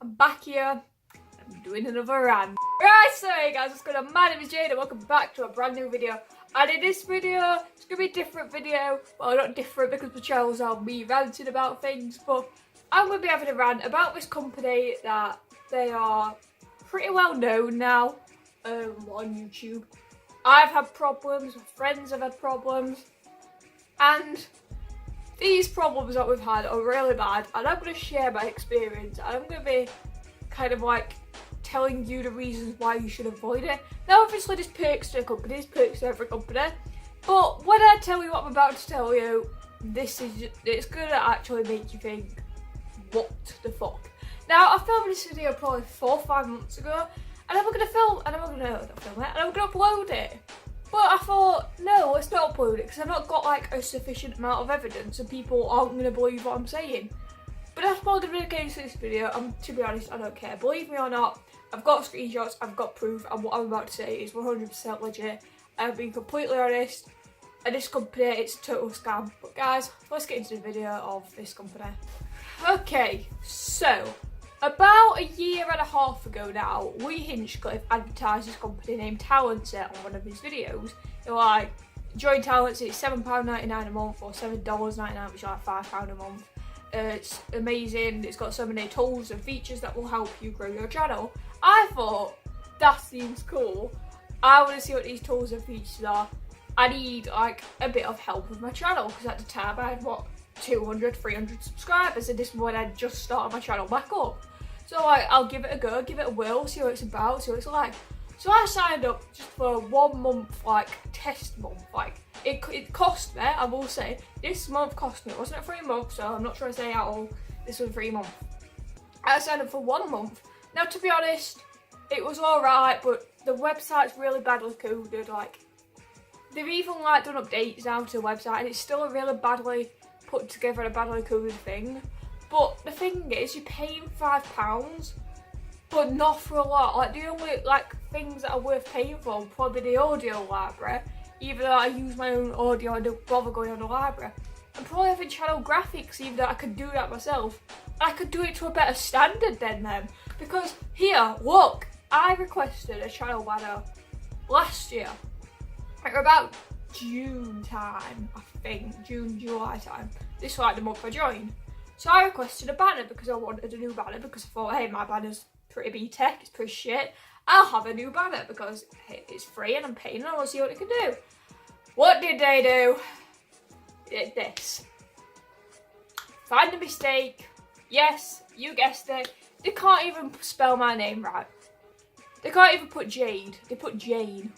I'm back here. I'm doing another rant. Right, so hey guys, what's going on? My name is Jade and welcome back to a brand new video. And in this video, it's going to be a different video. Well, not different because the channel's on me ranting about things, but I'm going to be having a rant about this company that they are pretty well known now on YouTube. I've had problems, my friends have had problems, and these problems that we've had are really bad, and I'm going to share my experience, and I'm going to be kind of like telling you the reasons why you should avoid it. Now obviously there's perks to companies, perks to every company, but when I tell you what I'm about to tell you, it's going to actually make you think, what the fuck? Now I filmed this video probably 4 or 5 months ago, and I'm going to film, and I'm going to upload it. But I thought, no, let's not upload it, because I've not got like a sufficient amount of evidence and people aren't going to believe what I'm saying. But that's probably going to be the case in this video, and to be honest, I don't care. Believe me or not, I've got screenshots, I've got proof, and what I'm about to say is 100% legit. I'm being completely honest, and this company, it's a total scam. But guys, let's get into the video of this company. Okay, so about 1.5 years ago now, Hinchcliffe advertised this company named Talented on one of his videos. They were like, join Talented, it's £7.99 a month or $7.99, which is like £5 a month. It's amazing, it's got so many tools and features that will help you grow your channel. I thought, that seems cool. I want to see what these tools and features are. I need like a bit of help with my channel, because at the time I had what, 200, 300 subscribers, and this is when I just started my channel back up. So like, I'll give it a go, give it a whirl, see what it's about, see what it's like. So I signed up just for 1 month, like test month. Like it cost me, I will say, this month cost me. It wasn't a 3 month, so I'm not trying to say at all this was 3 months. I signed up for 1 month. Now to be honest, it was alright, but the website's really badly coded. Like they've even like done updates now to the website, and it's still a really badly put together and a badly coded thing. But the thing is, you're paying £5, but not for a lot. Like the only like things that are worth paying for are probably the audio library. Even though I use my own audio, I don't bother going on the library. And probably having channel graphics, even though I could do that myself. I could do it to a better standard than them. Because here, look, I requested a channel banner last year. Like about June time, I think. June, July time. This was like the month I joined. So I requested a banner because I wanted a new banner, because I thought, hey, my banner's pretty B-tech, it's pretty shit. I'll have a new banner because hey, it's free and I'm paying and I want to see what it can do. What did they do? They did this. Find a mistake. Yes, you guessed it. They can't even spell my name right. They can't even put Jade. They put Jane.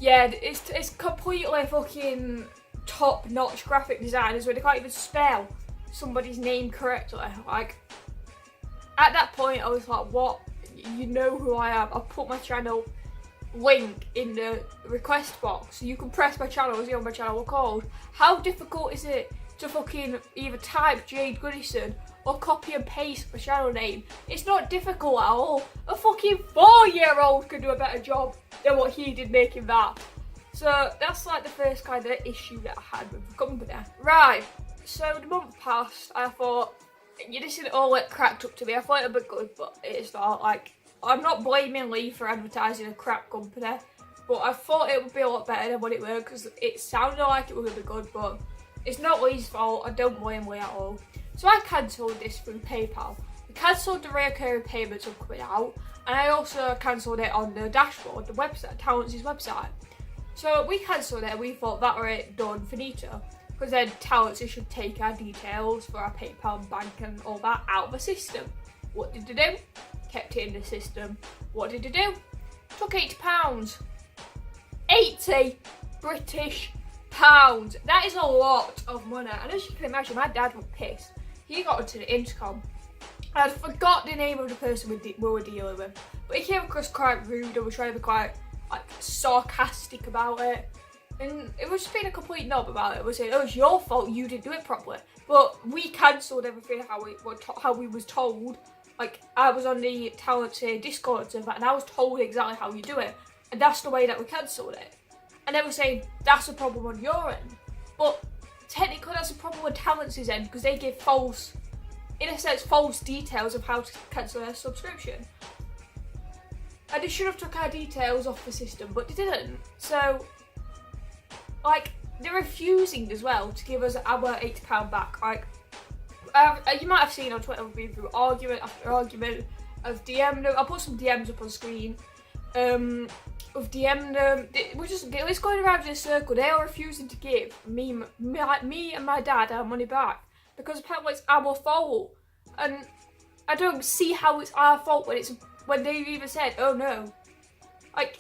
Yeah, it's completely fucking top-notch graphic designers where they can't even spell somebody's name correctly. Like, at that point I was like, what? You know who I am. I'll put my channel link in the request box so you can press my channel, see what my channel is called. How difficult is it to fucking either type Jade Goodison or copy and paste my channel name? It's not difficult at all. A fucking 4-year-old could do a better job than what he did making that. So that's like the first kind of issue that I had with the company. Right, so the month passed, I thought, this is all like cracked up to me. I thought it'd be good, but it's not. Like, I'm not blaming Lee for advertising a crap company, but I thought it would be a lot better than what it was, because it sounded like it was going to be good, but it's not Lee's fault. I don't blame Lee at all. So I cancelled this through PayPal. I cancelled the recurring payments of coming out, and I also cancelled it on the dashboard, the website, Talent's website. So we cancelled it, and we thought that were it, done, finito. Because then Talents should take our details for our PayPal and bank and all that out of the system. What did they do? Kept it in the system. What did they do? Took £80. 80 British pounds. That is a lot of money. And as you can imagine, my dad was pissed. He got onto the intercom. I forgot the name of the person we were dealing with. But he came across quite rude and was trying to be quite like sarcastic about it. And it was just being a complete knob about it. It was saying, oh, it's your fault, you didn't do it properly. But we cancelled everything how we was told. Like, I was on the Talent Discord server and I was told exactly how you do it. And that's the way that we cancelled it. And they were saying, that's a problem on your end. But balances end because they give false, in a sense, false details of how to cancel their subscription. And they should have took our details off the system, but they didn't. So, like, they're refusing as well to give us our £80 back. Like, you might have seen on Twitter, we've been through argument after argument. I've DM'd them. I'll put some DMs up on screen. We've DM'd them. It's going around in a circle. They are refusing to give me and my dad our money back because apparently it's our fault. And I don't see how it's our fault when they've even said, oh no. Like,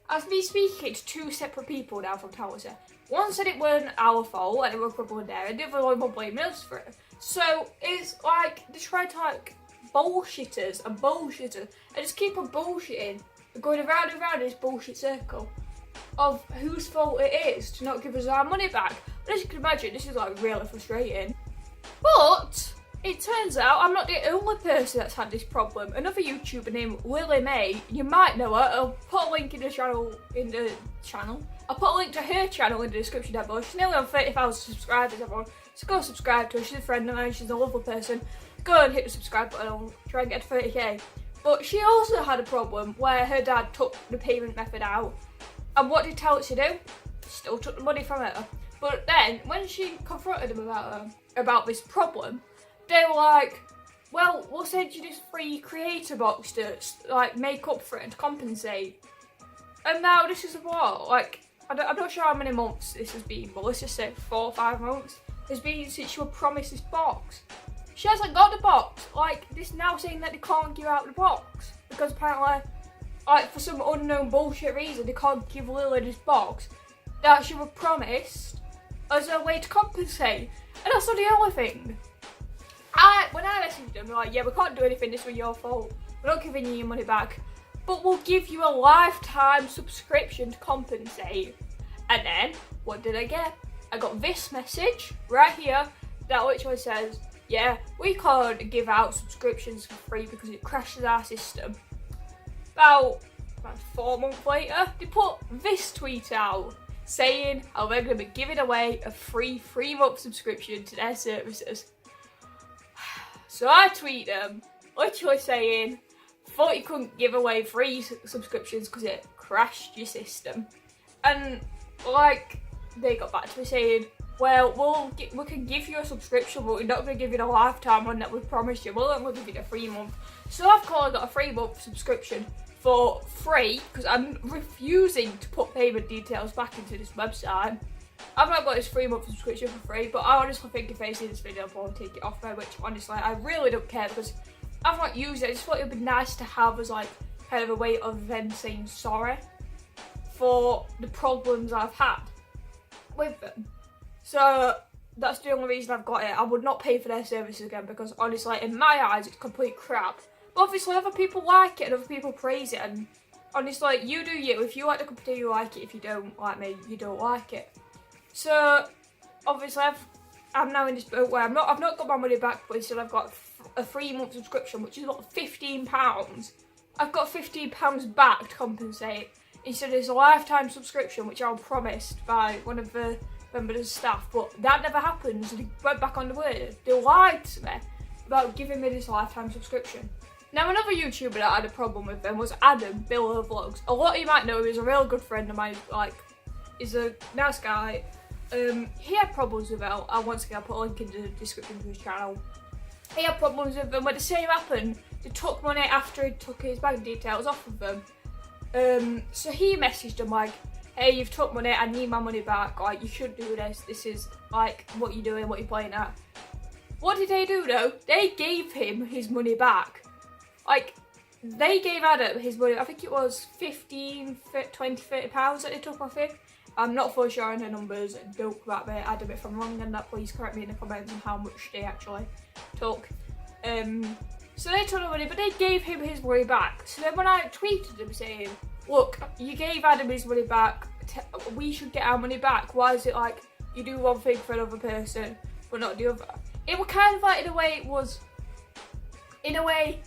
as me speaking to two separate people now from Towerset. One said it weren't our fault and it was problem there, and the other one blaming us for it. So it's like they try to like bullshitters and just keep on bullshitting and going around and around in this bullshit circle of whose fault it is to not give us our money back. And as you can imagine, this is like really frustrating. But it turns out I'm not the only person that's had this problem. Another YouTuber named Lily May, you might know her. I'll put a link in the channel. I'll put a link to her channel in the description down below. She's nearly on 30,000 subscribers, everyone. So go subscribe to her. She's a friend of mine. She's a lovely person. Go and hit the subscribe button. I'll try and get to 30k. But she also had a problem where her dad took the payment method out. And what did he tell her to do? Still took the money from her. But then, when she confronted him about this problem, they were like, well, we'll send you this free creator box to like make up for it and to compensate. And now this is what? Like, I'm not sure how many months this has been, but let's just say 4 or 5 months. It's been since she was promised this box. She hasn't got the box. Like, this now saying that they can't give out the box. Because apparently, like, for some unknown bullshit reason, they can't give Lily this box that she was promised as a way to compensate. And that's not the only thing. When I messaged them, they're like, yeah, we can't do anything, this was your fault. We're not giving you your money back. But we'll give you a lifetime subscription to compensate. And then, what did I get? I got this message right here that literally says, yeah, we can't give out subscriptions for free because it crashes our system. About 4 months later, they put this tweet out saying how they're going to be giving away a free 3-month subscription to their services. So I tweet them, literally saying, thought you couldn't give away free subscriptions because it crashed your system. And like, they got back to me saying, well, we can give you a subscription, but we're not going to give you the lifetime one that we promised you. We'll only give you the 3 month. So I've got a 3-month subscription for free because I'm refusing to put payment details back into this website. I've not got this 3-month subscription for free, but I honestly think if they see this video, I'll take it off there, which honestly, I really don't care because I've not used it. I just thought it would be nice to have as like kind of a way of them saying sorry for the problems I've had with them. So that's the only reason I've got it. I would not pay for their services again because honestly, in my eyes, it's complete crap. But obviously, other people like it and other people praise it. And honestly, you do you. If you like the company, you like it. If you don't like me, you don't like it. So obviously, I'm now in this boat where I've not got my money back, but instead I've got a 3-month subscription, which is about £15. I've got £15 back to compensate instead of this lifetime subscription, which I was promised by one of the members of staff, but that never happened. So they went back on the word. They lied to me about giving me this lifetime subscription. Now, another YouTuber that had a problem with them was Adam, Bill of Vlogs. A lot of you might know him. He's a real good friend of mine. Like, he's a nice guy. He had problems with it. Once again, I'll put a link in the description to his channel. He had problems with them. When the same happened, they took money after he took his bank details off of them. So he messaged him like, hey, you've took money, I need my money back, like, you should do this, this is, like, what you're doing, what you're playing at. What did they do, though? They gave him his money back. Like, they gave Adam his money, I think it was 15, 20, 30 pounds that they took off him. I'm not fully sure on the numbers, don't correct me, Adam, if I'm wrong on that, please correct me in the comments on how much they actually took. So they took the money, but they gave him his money back. So then when I tweeted them saying, look, you gave Adam his money back, we should get our money back. Why is it like you do one thing for another person, but not the other? It was kind of like, in a way,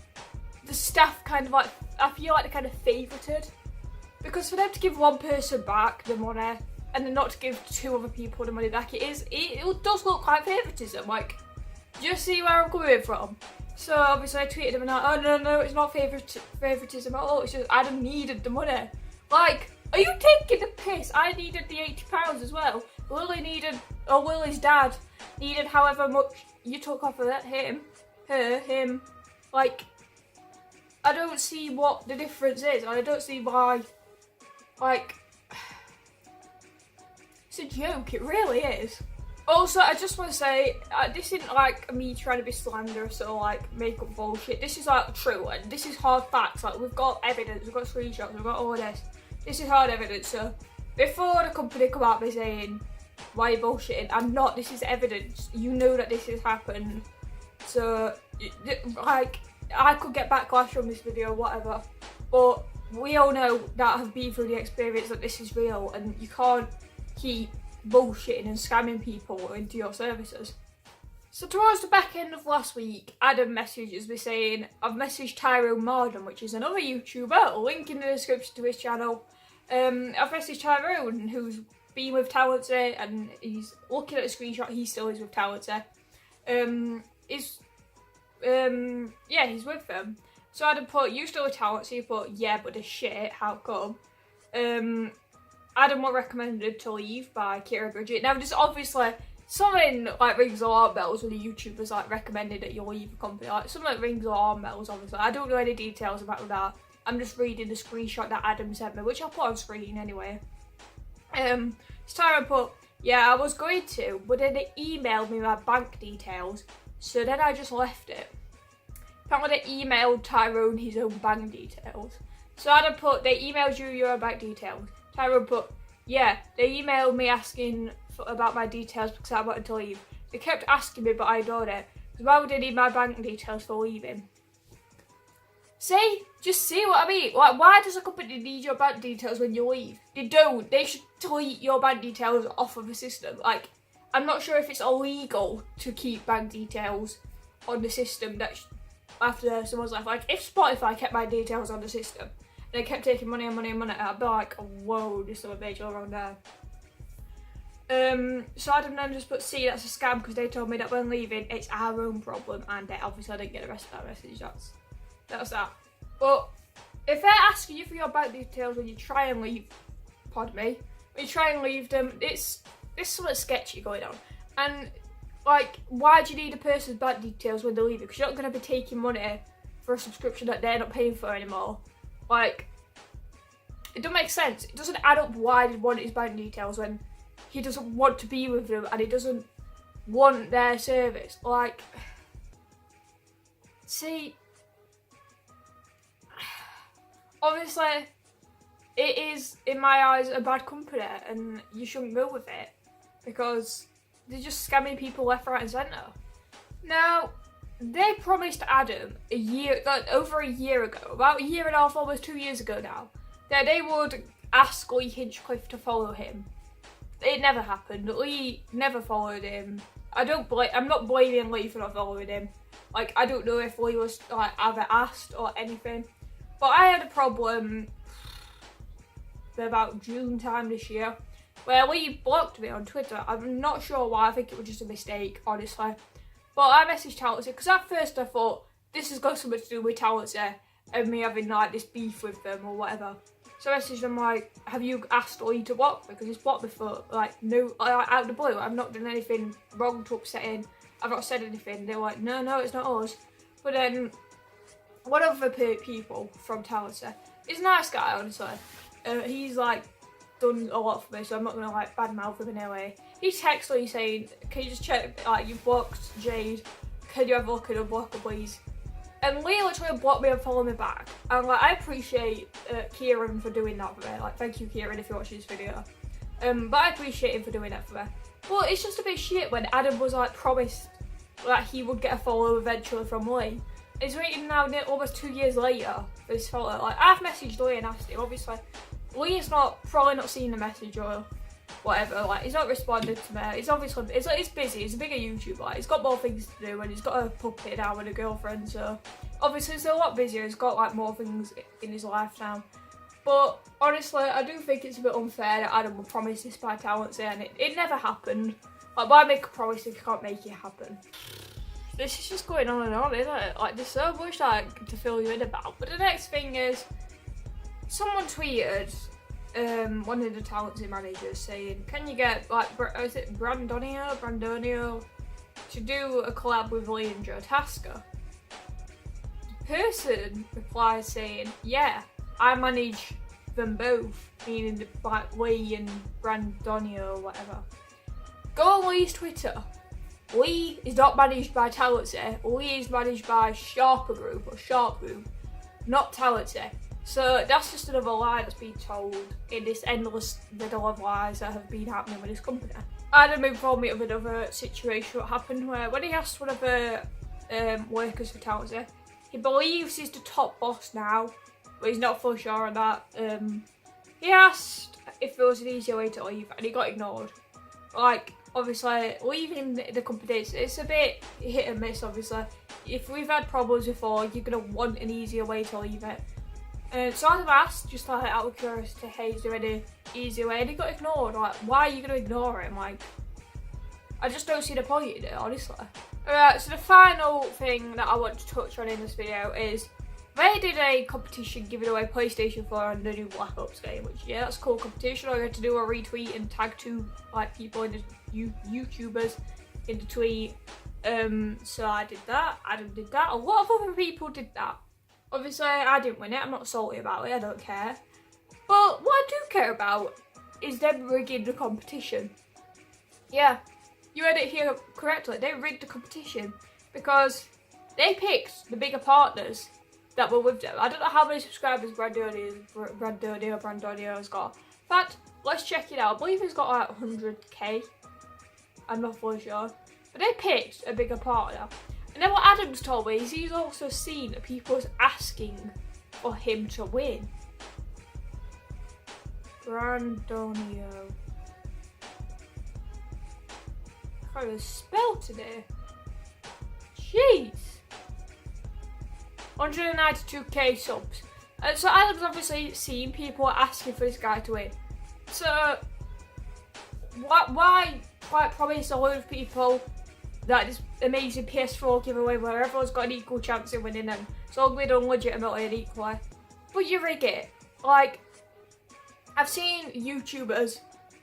the staff kind of like, I feel like they're kind of favoured. Because for them to give one person back the money, and then not to give 2 other people the money back. It does look like favouritism. Like, just see where I'm coming from. So obviously I tweeted him and like, oh no, it's not favouritism at all. It's just Adam needed the money. Like, are you taking the piss? I needed the £80 as well. Lily's dad needed however much you took off of that, him. Like, I don't see what the difference is. I don't see why. Like, it's a joke. It really is. Also, I just want to say, this isn't like me trying to be slanderous or like make up bullshit. This is like true, and this is hard facts. Like, we've got evidence, we've got screenshots, we've got all this. This is hard evidence. So before the company come out me saying why you're bullshitting, I'm not. This is evidence. You know that this has happened. So like, I could get backlash from this video, whatever. But we all know that have been through the experience that this is real, and you can't keep bullshitting and scamming people into your services. So towards the back end of last week, Adam messages me saying, I've messaged Tyrone Marden, which is another YouTuber, link in the description to his channel. I've messaged Tyrone, who's been with Talented, and he's looking at the screenshot, he still is with Talented. Yeah, he's with them. So Adam put, you still with Talented? He put, yeah, but the shit, how come? Adam was recommended to leave by Kira Bridget. Now, there's obviously something like rings alarm bells when a YouTuber's like recommended that you leave a company. Like, something like rings alarm bells, obviously. I don't know any details about that. I'm just reading the screenshot that Adam sent me, which I'll put on screen anyway. Tyrone put, yeah, I was going to, but then they emailed me my bank details, so then I just left it. Apparently they emailed Tyrone his own bank details. So Adam put, they emailed you your bank details. Tyrone put, yeah, they emailed me asking about my details because I wanted to leave. They kept asking me, but I ignored it. So why would they need my bank details for leaving? See? Just see what I mean. Like, why does a company need your bank details when you leave? They don't. They should delete your bank details off of the system. Like, I'm not sure if it's illegal to keep bank details on the system that after someone's left. Like, if Spotify kept my details on the system, they kept taking money, I'd be like, whoa, there's some major wrong there. So Adam then just put, see, that's a scam because they told me that when leaving, it's our own problem, and obviously I didn't get the rest of that message. That's that. But if they're asking you for your bank details when you try and leave, pardon me, when you try and leave them, there's something sketchy going on. And like, why do you need a person's bank details when they're leaving? Because you're not going to be taking money for a subscription that they're not paying for anymore. Like, it doesn't make sense. It doesn't add up why they want his bank details when he doesn't want to be with them and he doesn't want their service. Like, see, obviously, it is, in my eyes, a bad company and you shouldn't go with it because they're just scamming people left, right and centre. Now, they promised Adam over a year ago, about a year and a half, almost 2 years ago now, that they would ask Lee Hinchcliffe to follow him. It never happened. Lee never followed him. I'm not blaming Lee for not following him. Like, I don't know if Lee was like ever asked or anything. But I had a problem about June time this year where Lee blocked me on Twitter. I'm not sure why. I think it was just a mistake, honestly. But I messaged Talented because at first I thought this has got something to do with Talented and me having like this beef with them or whatever. So I messaged them like, have you asked Lee to block me? Because he's blocked me for like, no, out of the blue. I've not done anything wrong to upset him. I've not said anything. They're like, no, it's not us. But then one of the people from Talented, he's a nice guy, honestly. He's like done a lot for me, so I'm not gonna like badmouth him in any way. He texts Lee saying, can you just check, like, you've blocked Jade, can you have a look and unblock her please? And Lee literally blocked me and followed me back. And like, I appreciate Kieran for doing that for me. Like, thank you Kieran if you're watching this video. But I appreciate him for doing that for me. But it's just a bit shit when Adam was like promised that he would get a follow eventually from Lee. He's waiting now almost 2 years later for this follow. Like, I've messaged Lee and asked him, obviously. Lee's probably not seen the message or whatever. Like, he's not responded to me. He's obviously, he's busy. He's a bigger YouTuber. Like, he's got more things to do and he's got a puppy now and a girlfriend. So obviously he's a lot busier. He's got like more things in his life now. But honestly, I do think it's a bit unfair that Adam would promise this by talent, and it never happened. Like, why make a promise if you can't make it happen? This is just going on and on, isn't it? Like, there's so much like to fill you in about. But the next thing is, someone tweeted one of the talented managers saying, "Can you get like is it Brandonio to do a collab with Lee and Joe Tasker?" The person replies saying, "Yeah, I manage them both," meaning like Lee and Brandonio or whatever. Go on Lee's Twitter. Lee is not managed by Talenty. Lee is managed by Sharp Group, not Talenty. So that's just another lie that's been told in this endless riddle of lies that have been happening with this company. Adam informed me of another situation what happened where when he asked one of the workers for Talenty, he believes he's the top boss now, but he's not fully sure on that. He asked if there was an easier way to leave and he got ignored. Like, obviously, leaving the company, it's a bit hit and miss, obviously. If we've had problems before, you're going to want an easier way to leave it. So Adam asked, just like out of curiosity, hey, is there any easier way? And he got ignored. Like, why are you going to ignore him? Like, I just don't see the point in it, honestly. Alright, so the final thing that I want to touch on in this video is they did a competition giving away PlayStation 4 and the new Black Ops game, which, yeah, that's a cool competition. I had to do a retweet and tag two like people in the YouTubers in the tweet. So I did that. Adam did that. A lot of other people did that. Obviously, I didn't win it. I'm not salty about it. I don't care. But what I do care about is them rigging the competition. Yeah, you read it here correctly. They rigged the competition because they picked the bigger partners that were with them. I don't know how many subscribers Brandonio has got. In fact, let's check it out. I believe he's got like 100k. I'm not fully sure. But they picked a bigger partner. And then what Adam's told me is he's also seen that people asking for him to win. Brandonio. I can't even spell today. Jeez. 192k subs. So Adam's obviously seen people asking for this guy to win. So why promise a load of people that this amazing PS4 giveaway where everyone's got an equal chance of winning them? It's all going done legitimately and equally. But you rig it. Like, I've seen YouTubers,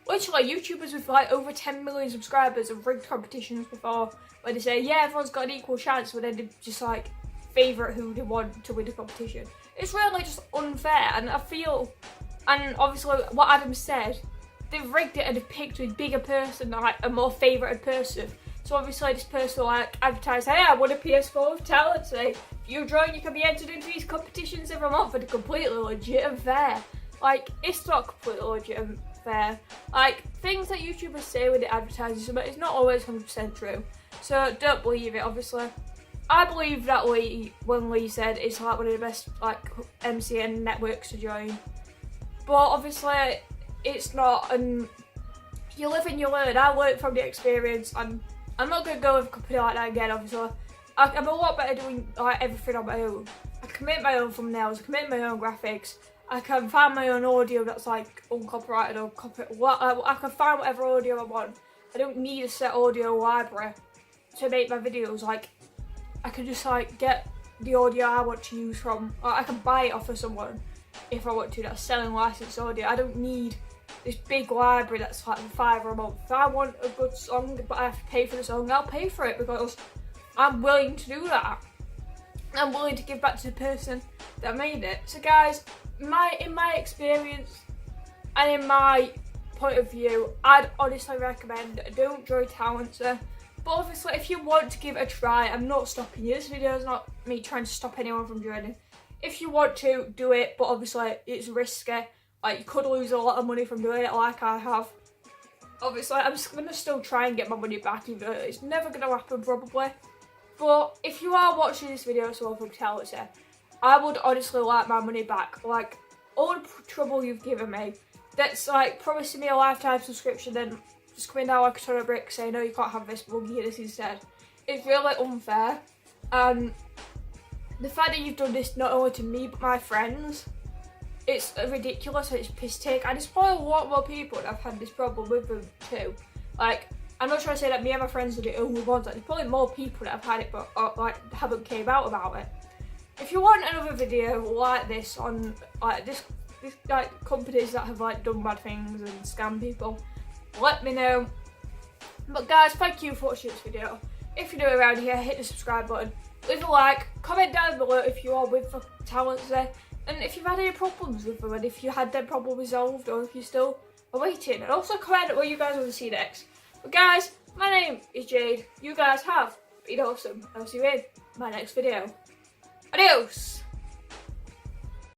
literally YouTubers with like over 10 million subscribers have rigged competitions before where they say, yeah, everyone's got an equal chance, but then they just like favourite who they want to win the competition. It's really just unfair, and I feel, and obviously what Adam said, they've rigged it and they've picked a bigger person, like a more favoured person. So obviously this person will like advertise, hey, I won a PS4 with talent today. If you join, you can be entered into these competitions every month, and they're completely legit and fair. Like, it's not completely legit and fair. Like, things that YouTubers say when they advertise something, it's not always 100% true. So don't believe it, obviously. I believe that Lee, when Lee said it's like one of the best like MCN networks to join. But obviously it's not, and you live and you learn. I learned from the experience, and I'm not going to go with a company like that again, obviously. I'm a lot better doing like everything on my own. I can make my own thumbnails, I can make my own graphics, I can find my own audio that's like uncopyrighted or I can find whatever audio I want. I don't need a set audio library to make my videos. Like, I can just like get the audio I want to use from, or I can buy it off of someone if I want to, that's selling licensed audio. I don't need this big library that's like £5 a month. If I want a good song but I have to pay for the song, I'll pay for it because I'm willing to do that. I'm willing to give back to the person that made it. So guys, in my experience and in my point of view, I'd honestly recommend don't join Talenty. But obviously, if you want to give it a try, I'm not stopping you. This video is not me trying to stop anyone from joining. If you want to, do it, but obviously it's risky. Like, you could lose a lot of money from doing it like I have. Obviously, I'm just going to still try and get my money back, even though it's never going to happen probably. But if you are watching this video so from Talenty, I would honestly like my money back. Like, all the trouble you've given me, that's like promising me a lifetime subscription, then just coming down like a ton of bricks saying, no, you can't have this, we'll give you this instead. It's really unfair. The fact that you've done this not only to me but my friends, it's ridiculous, it's piss take, and it's probably a lot more people that have had this problem with them too. Like, I'm not trying to say that me and my friends are the only ones, like, there's probably more people that have had it but like haven't came out about it. If you want another video like this on like this like companies that have like done bad things and scam people, let me know. But guys, thank you for watching this video. If you're new around here, hit the subscribe button, leave a like, comment down below if you are with the talents there, and if you've had any problems with them, and if you had their problem resolved, or if you're still awaiting, and also comment what you guys want to see next. But guys, my name is Jade. You guys have been awesome. I'll see you in my next video. Adios!